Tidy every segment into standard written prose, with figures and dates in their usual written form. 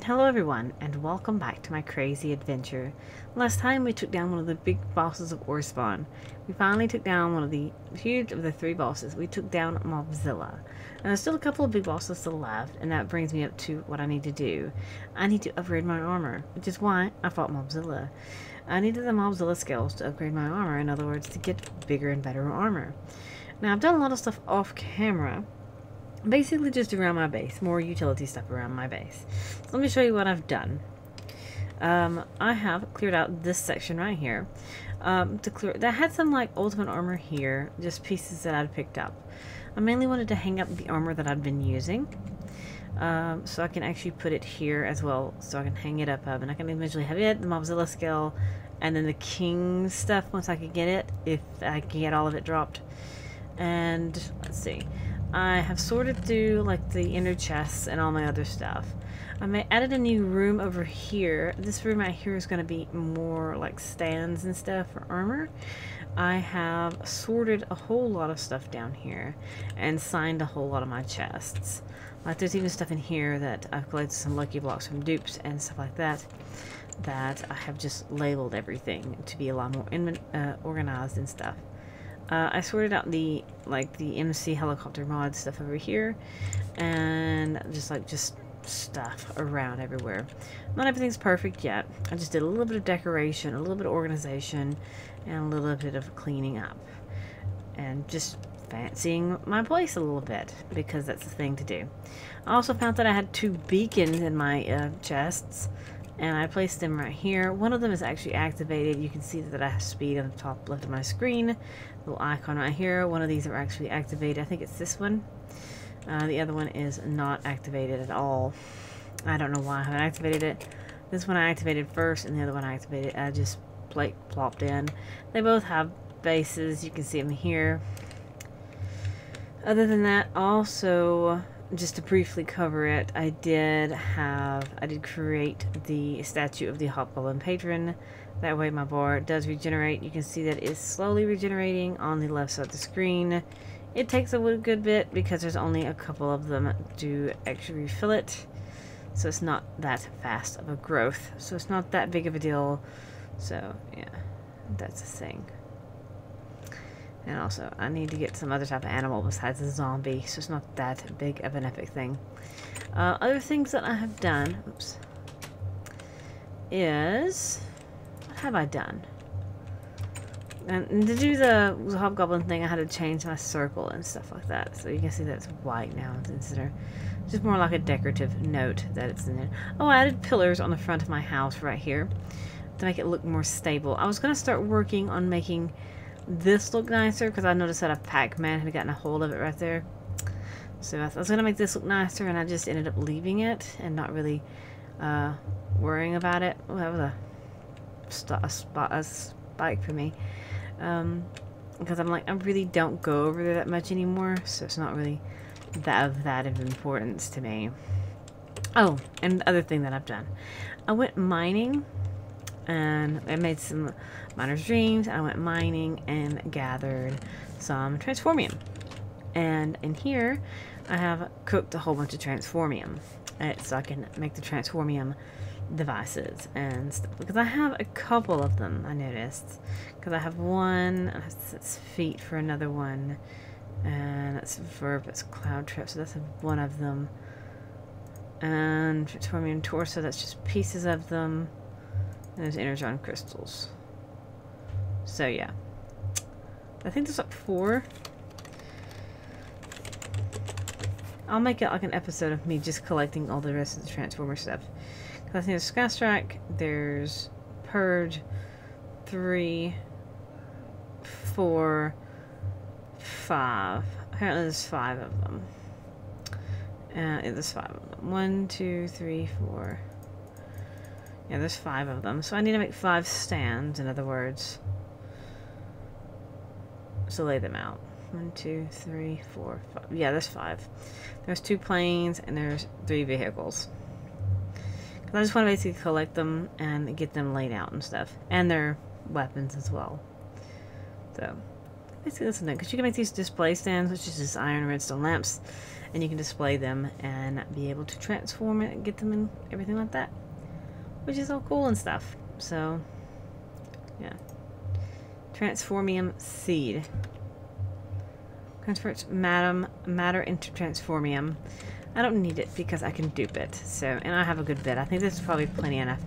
Hello everyone, and welcome back to my crazy adventure. Last time we took down one of the big bosses of Orspawn. We finally took down one of the huge of the three bosses. We took down Mobzilla. And there's still a couple of big bosses still left, and that brings me up to what I need to do. I need to upgrade my armor, which is why I fought Mobzilla. I needed the Mobzilla skills to upgrade my armor, in other words, to get bigger and better armor. Now, I've done a lot of stuff off camera. Basically just around my base, more utility stuff around my base. So let me show you what I've done. I have cleared out this section right here. That had some like ultimate armor here, just pieces that I'd picked up. I mainly wanted to hang up the armor that I'd been using, so I can actually put it here as well, so I can hang it up, and I can eventually have it, the Mobzilla skill, and then the King stuff once I could get it, if I can get all of it dropped. And let's see. I have sorted through like the inner chests and all my other stuff. I added a new room over here. This room right here is going to be more like stands and stuff for armor. I have sorted a whole lot of stuff down here and signed a whole lot of my chests. Like there's even stuff in here that I've collected some lucky blocks from dupes and stuff like that, that I have just labeled everything to be a lot more organized and stuff. I sorted out the MC helicopter mod stuff over here, and just stuff around everywhere. Not everything's perfect yet. I just did a little bit of decoration, a little bit of organization, and a little bit of cleaning up, and just fancying my place a little bit, because that's the thing to do. I also found that I had two beacons in my chests, and I placed them right here. One of them is actually activated. You can see that I have speed on the top left of my screen. Little icon right here. One of these are actually activated. I think it's this one. The other one is not activated at all. I don't know why I haven't activated it. This one I activated first, and the other one I activated. I just plopped in. They both have bases. You can see them here. Other than that, also, just to briefly cover it, I did create the statue of the Hobgoblin Patron. That way my bar does regenerate. You can see that it's slowly regenerating on the left side of the screen. It takes a good bit because there's only a couple of them to actually refill it. So it's not that fast of a growth. So it's not that big of a deal. So yeah, that's the thing. And also, I need to get some other type of animal besides a zombie, so it's not that big of an epic thing. Other things that I have done, is... What have I done? And to do the Hobgoblin thing, I had to change my circle and stuff like that. So you can see that it's white now instead of just more like a decorative note that it's in there. Oh, I added pillars on the front of my house right here to make it look more stable. I was going to start working on making this look nicer, because I noticed that a Pac-Man had gotten a hold of it right there. So I was going to make this look nicer, and I just ended up leaving it and not really worrying about it. Oh, that was a spike for me. Because I'm like, I really don't go over there that much anymore, so it's not really that of importance to me. Oh, and the other thing that I've done. I went mining, and I made some miner's dreams. I went mining and gathered some transformium. And in here, I have cooked a whole bunch of transformium, so I can make the transformium devices and stuff. Because I have a couple of them, I noticed. Because I have one, that's feet for another one, and that's verb, that's cloud trap, so that's one of them. And transformium torso, that's just pieces of them. And there's energon crystals. So yeah, I think there's like 4. I'll make it like an episode of me just collecting all the rest of the Transformer stuff. Because I think there's Sky Strike, there's Purge, 3, 4, 5. Apparently there's 5 of them. Yeah, there's 5 of them. 1, 2, 3, 4. Yeah, there's 5 of them. So I need to make 5 stands, in other words. So lay them out. 1, 2, 3, 4, 5. Yeah, there's 5. There's 2 planes and there's 3 vehicles. Cause I just want to basically collect them and get them laid out and stuff. And their weapons as well. So, basically that's the thing. Because you can make these display stands, which is just iron and redstone lamps. and you can display them and be able to transform it and get them and everything like that, which is all cool and stuff. So yeah, Transformium seed converts matter into Transformium. I don't need it because I can dupe it. So, and I have a good bit. I think this is probably plenty enough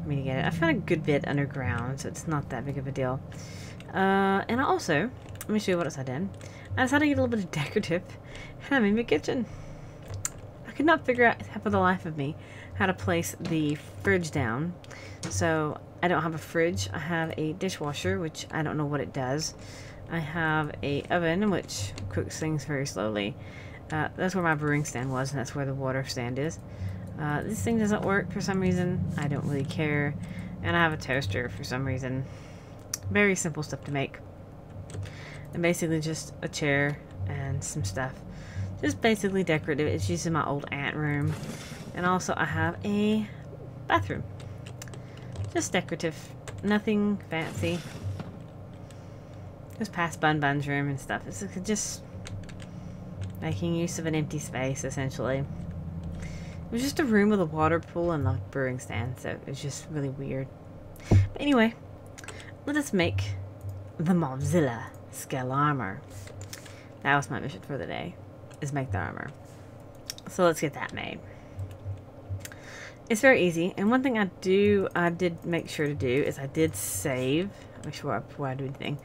for me to get it. I found a good bit underground, so it's not that big of a deal. And I also, let me show you what else I did. I decided to get a little bit of decorative, and I made my kitchen. I could not figure out, for the life of me, how to place the fridge down. So I don't have a fridge. I have a dishwasher, which I don't know what it does. I have a oven, which cooks things very slowly. That's where my brewing stand was, and that's where the water stand is. This thing doesn't work for some reason. I don't really care. And I have a toaster for some reason. Very simple stuff to make. And basically just a chair and some stuff. Just basically decorative. It's using my old aunt room. And also I have a bathroom. Just decorative. Nothing fancy. Just past Bun's room and stuff. It's just making use of an empty space, essentially. It was just a room with a water pool and a brewing stand, so it was just really weird. But anyway, let us make the Mobzilla scale armor. That was my mission for the day, is make the armor. So let's get that made. It's very easy, and one thing I did make sure to do is I did save. Make sure before I do anything,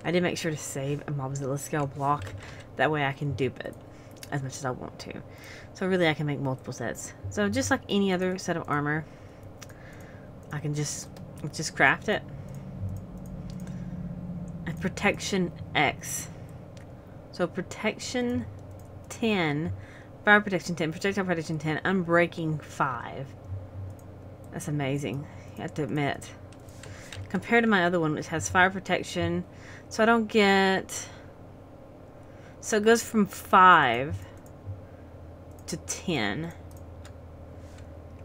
I did make sure to save a Mobzilla scale block. That way I can dupe it as much as I want to. So really I can make multiple sets. So just like any other set of armor, I can just craft it. And protection X. So protection 10, fire protection 10, projectile protection 10, unbreaking 5. That's amazing, you have to admit. Compared to my other one, which has fire protection, so I don't get... So it goes from 5 to 10.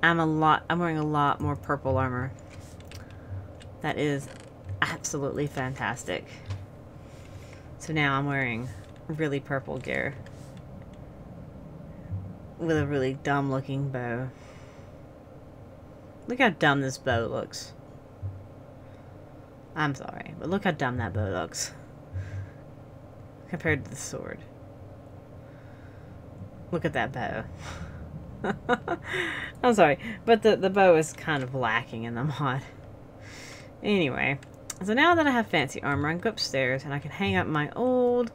I'm wearing a lot more purple armor. That is absolutely fantastic. So now I'm wearing really purple gear with a really dumb looking bow. Look how dumb this bow looks. I'm sorry, but look how dumb that bow looks compared to the sword. Look at that bow. I'm sorry, but the bow is kind of lacking in the mod. Anyway, so now that I have fancy armor, I can go upstairs and I can hang up my old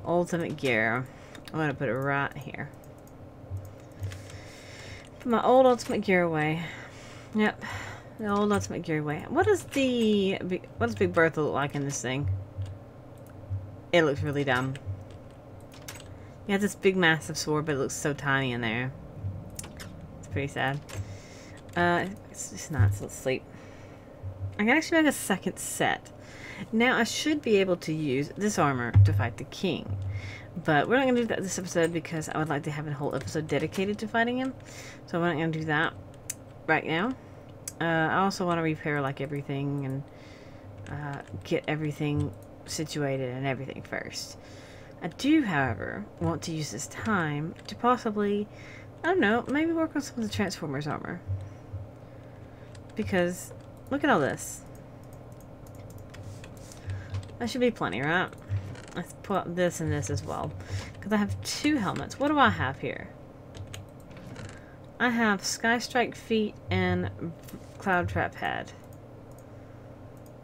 ultimate gear. I'm going to put it right here. Put my old ultimate gear away. Yep. The old ultimate gear away. What does Big Bertha look like in this thing? It looks really dumb. He has this big massive sword, but it looks so tiny in there. It's pretty sad. It's just not, so let's sleep. I can actually make a second set. Now I should be able to use this armor to fight the king. But we're not going to do that this episode because I would like to have a whole episode dedicated to fighting him. So we're not going to do that right now. I also want to repair like everything and get everything situated and everything first. I do, however, want to use this time to possibly, I don't know, maybe work on some of the Transformers armor. Because, look at all this. That should be plenty, right? Let's put this and this as well. Because I have 2 helmets. What do I have here? I have Sky Strike feet and Cloud Trap head.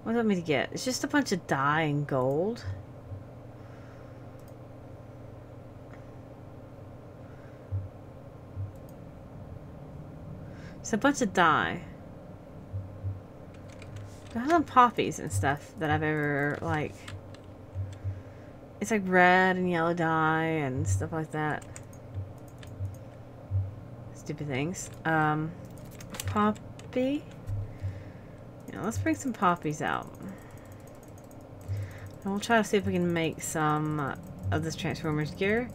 What do you want me to get? It's just a bunch of dye and gold. It's a bunch of dye. I have some poppies and stuff that I've ever, like... It's like red and yellow dye and stuff like that. Stupid things. Poppy? Yeah, let's bring some poppies out. And we'll try to see if we can make some of this Transformers gear.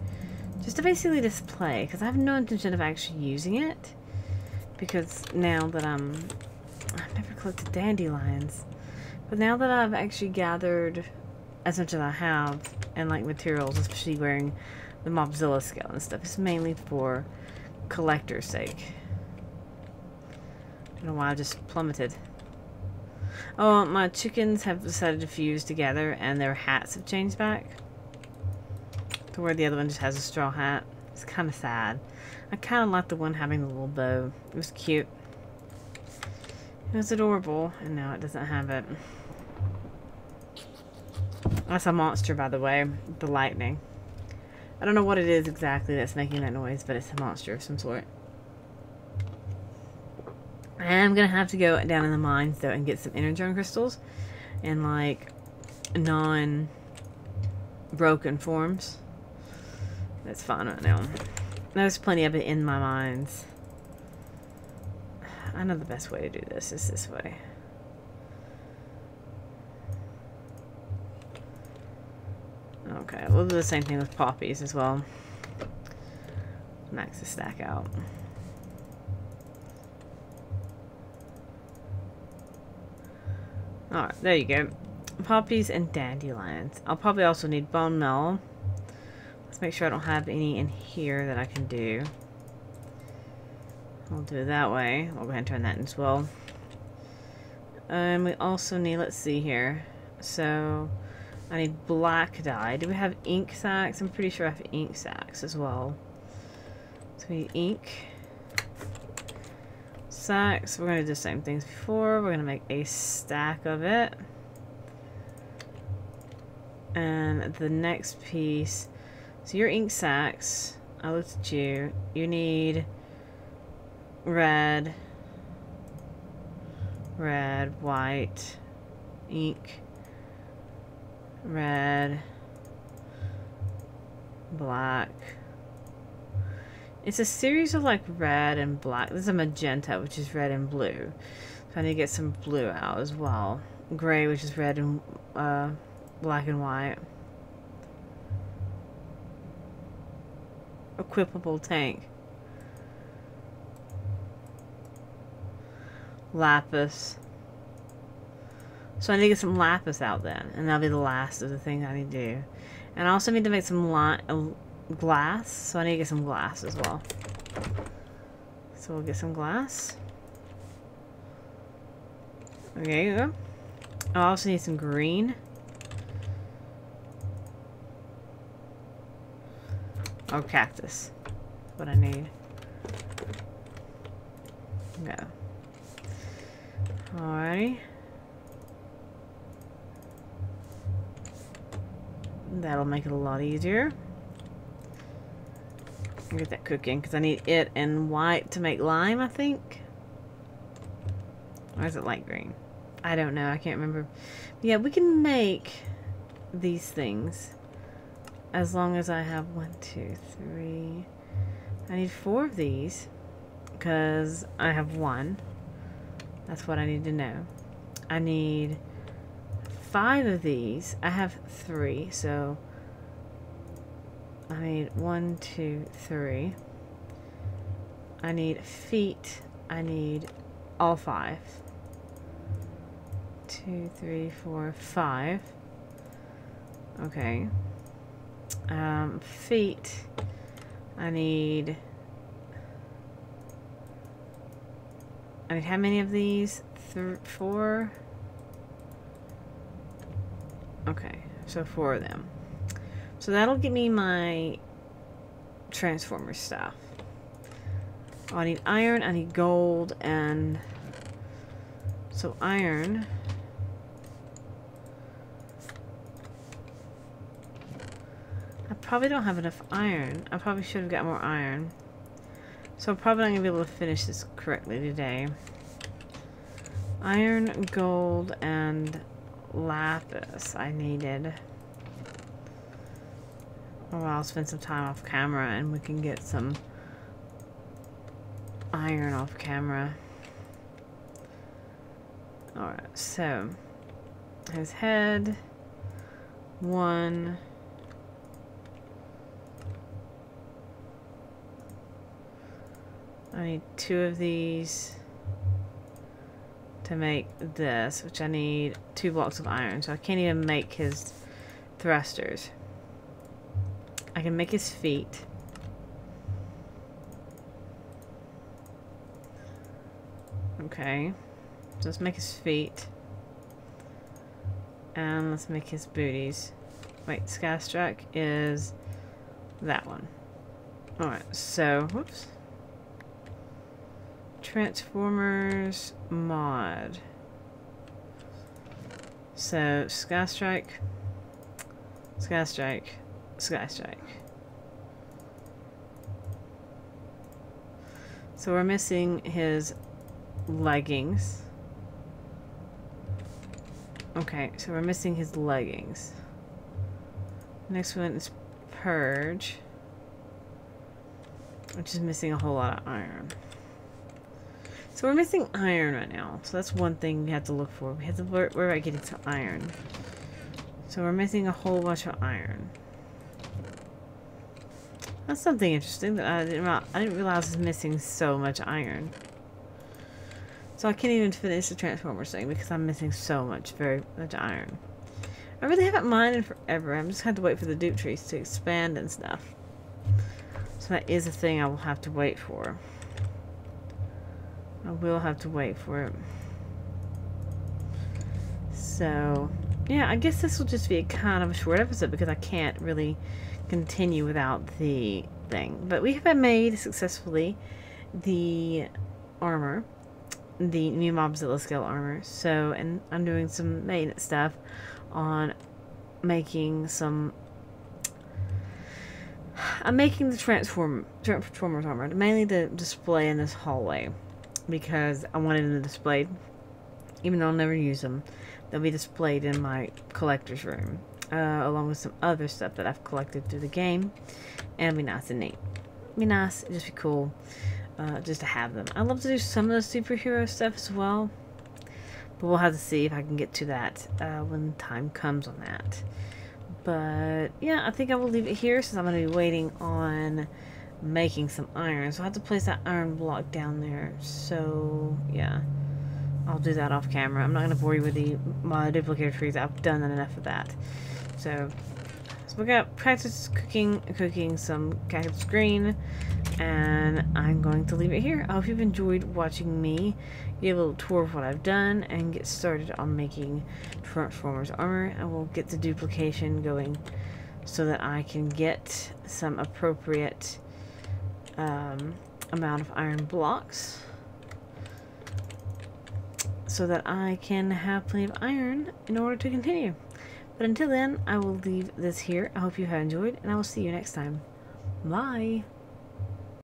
Just to basically display, because I have no intention of actually using it. Because now that I've never collected dandelions. But now that I've actually gathered as much as I have, and like materials, especially wearing the Mobzilla skeleton stuff. It's mainly for collector's sake. I don't know why I just plummeted. Oh, my chickens have decided to fuse together and their hats have changed back to where the other one just has a straw hat. It's kind of sad. I kind of like the one having the little bow. It was cute. It was adorable, and now it doesn't have it. That's a monster, by the way. The lightning. I don't know what it is exactly that's making that noise, but it's a monster of some sort. I'm gonna have to go down in the mines, though, and get some energon crystals in, like, non-broken forms. That's fine right now. There's plenty of it in my mines. I know the best way to do this is this way. Okay, we'll do the same thing with poppies as well. Max the stack out. Alright, there you go. Poppies and dandelions. I'll probably also need bone meal. Let's make sure I don't have any in here that I can do. We'll do it that way. I'll go ahead and turn that in as well. We also need, let's see here. So, I need black dye. Do we have ink sacks? I'm pretty sure I have ink sacks as well. So we need ink sacks. We're going to do the same things before. We're going to make a stack of it. And the next piece. So your ink sacks. I looked at you. You need red, white, ink, red, black. It's a series of like red and black. There's a magenta, which is red and blue. So I need to get some blue out as well. Gray, which is red and black and white. Equipable tank. Lapis. So I need to get some lapis out then. And that'll be the last of the things I need to do. And I also need to make some glass. So I need to get some glass as well. So we'll get some glass. Okay, you go. I also need some green. Oh, cactus. That's what I need. Go. Alrighty. That'll make it a lot easier. I'll get that cooking because I need it and white to make lime, I think. Or is it light green? I don't know. I can't remember. Yeah, we can make these things as long as I have 1, 2, 3. I need 4 of these because I have 1. That's what I need to know. I need 5 of these. I have 3, so I need 1, 2, 3. I need feet. I need all 5. 2, 3, 4, 5. Okay. Feet. I need how many of these? 4? Okay, so 4 of them. So that'll give me my Transformers stuff. Oh, I need iron, I need gold, and so iron. I probably don't have enough iron. I probably should have got more iron. So I'm probably not going to be able to finish this correctly today. Iron, gold, and lapis I needed. Or I'll spend some time off camera and we can get some iron off camera. Alright, so his head. 1. I need 2 of these to make this, which I need 2 blocks of iron, so I can't even make his thrusters. I can make his feet. Okay. So let's make his feet. And let's make his booties. Wait, Skystruck is that one. Alright, so, whoops. Transformers mod. So, Skystrike, Skystrike, Skystrike. So we're missing his leggings. Okay, so we're missing his leggings. Next one is Purge, which is missing a whole lot of iron. So we're missing iron right now. So that's one thing we have to look for. We have to worry about getting some iron. So we're missing a whole bunch of iron. That's something interesting that I didn't realize was missing so much iron. So I can't even finish the Transformers thing because I'm missing so much, very much iron. I really haven't mined forever. I'm just had to wait for the dupe trees to expand and stuff. So that is a thing I will have to wait for. I will have to wait for it. So, yeah, I guess this will just be a kind of a short episode because I can't really continue without the thing. But we have made successfully the armor, the new Mobzilla scale armor. So, and I'm doing some maintenance stuff on making some. I'm making the Transformers armor, mainly the display in this hallway, because I wanted them displayed, even though I'll never use them. They'll be displayed in my collector's room, along with some other stuff that I've collected through the game, and it'll be nice and neat. It'll be nice, it'll just be cool, just to have them. I'd love to do some of the superhero stuff as well, but we'll have to see if I can get to that when time comes on that. But yeah, I think I will leave it here since I'm going to be waiting on making some iron. So I have to place that iron block down there. So yeah, I'll do that off camera. I'm not going to bore you with my duplicator trees. I've done enough of that. So we got practice cooking some cactus green, and I'm going to leave it here. I hope you've enjoyed watching me give a little tour of what I've done and get started on making Transformers armor. I will get the duplication going so that I can get some appropriate amount of iron blocks so that I can have plenty of iron in order to continue. But until then, I will leave this here. I hope you have enjoyed, and I will see you next time. Bye!